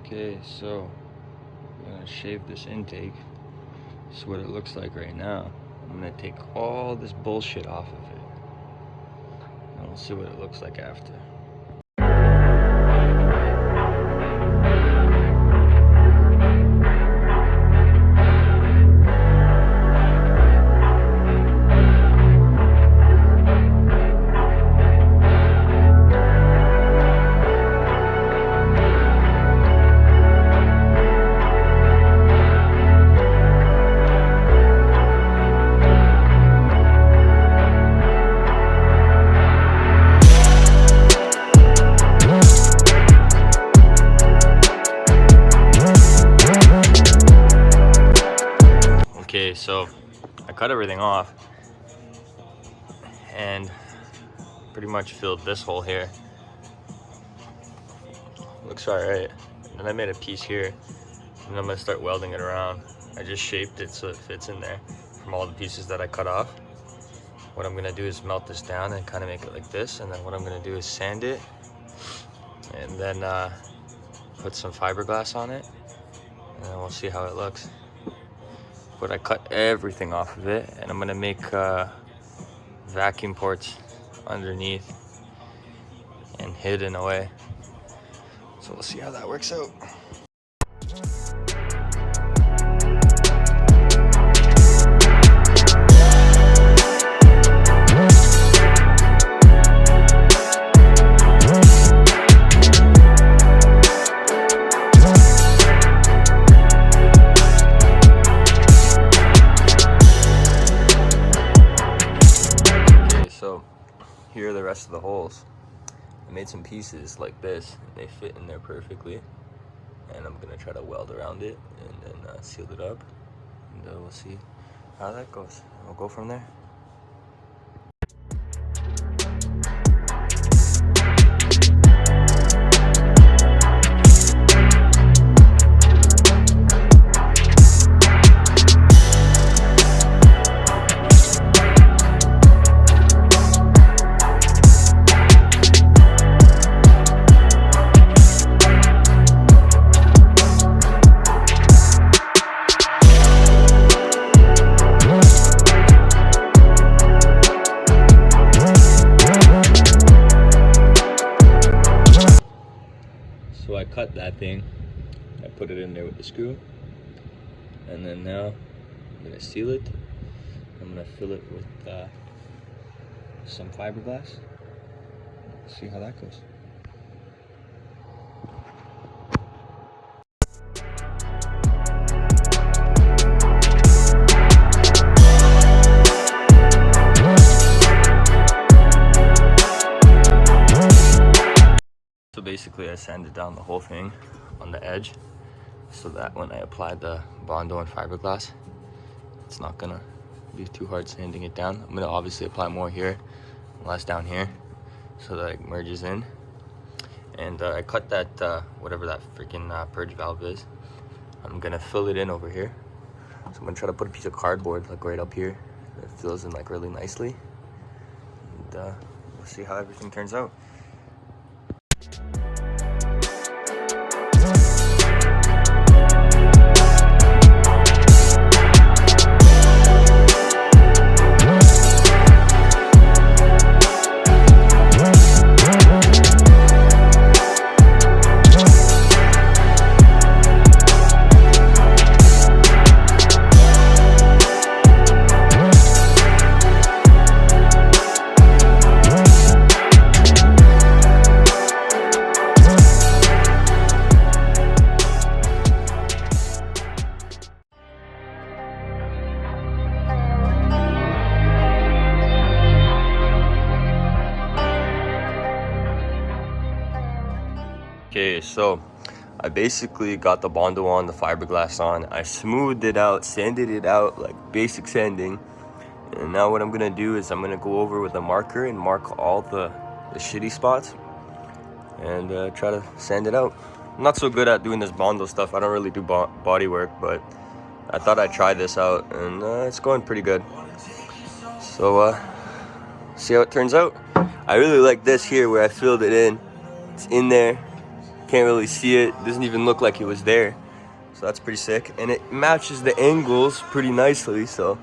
Okay, so I'm gonna shave this intake. This is what it looks like right now. I'm gonna take all this bullshit off of it, and we'll see what it looks like after. Okay, so I cut everything off and pretty much filled this hole here. Looks alright. And then I made a piece here, and I'm gonna start welding it around. I just shaped it so it fits in there from all the pieces that I cut off. What I'm gonna do is melt this down and kind of make it like this, and then what I'm gonna do is sand it, and then put some fiberglass on it, and then we'll see how it looks. But I cut everything off of it, and I'm gonna make vacuum ports underneath and hidden away. So we'll see how that works out. So here are the rest of the holes. I made some pieces like this, and they fit in there perfectly, and I'm gonna try to weld around it and then seal it up, and we'll see how that goes. We'll go from there. So I cut that thing, I put it in there with the screw, and then now I'm gonna seal it. I'm gonna fill it with some fiberglass. See how that goes. So basically I sanded down the whole thing on the edge so that when I apply the Bondo and fiberglass, it's not gonna be too hard sanding it down. I'm gonna obviously apply more here, less down here, so that it merges in. And I cut that, whatever that freaking purge valve is. I'm gonna fill it in over here. So I'm gonna try to put a piece of cardboard like right up here. It fills in like really nicely. And we'll see how everything turns out. Okay, so I basically got the Bondo on, the fiberglass on. I smoothed it out, sanded it out, like basic sanding. And now what I'm gonna do is I'm gonna go over with a marker and mark all the shitty spots and try to sand it out. I'm not so good at doing this Bondo stuff. I don't really do body work, but I thought I'd try this out, and it's going pretty good. So see how it turns out. I really like this here where I filled it in. It's in there. Can't really see it. Doesn't even look like it was there. So that's pretty sick. And it matches the angles pretty nicely, so.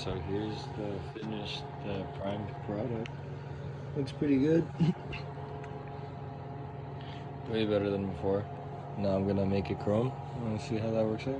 So here's the finished primed product. Looks pretty good. Way better than before. Now I'm gonna make it chrome. Let's see how that works out.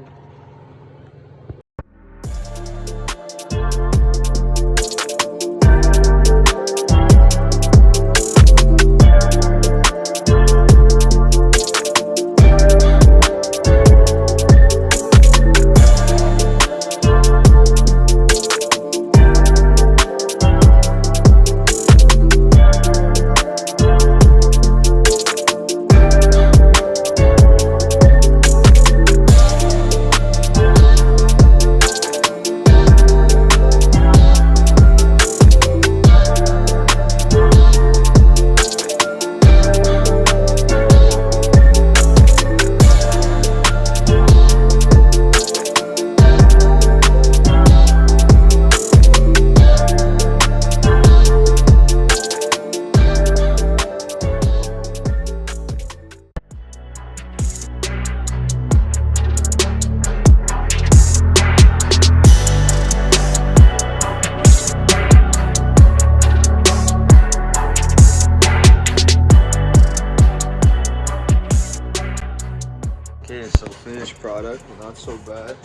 Okay, so finished product, not so bad.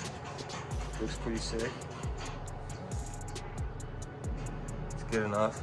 Looks pretty sick. It's good enough.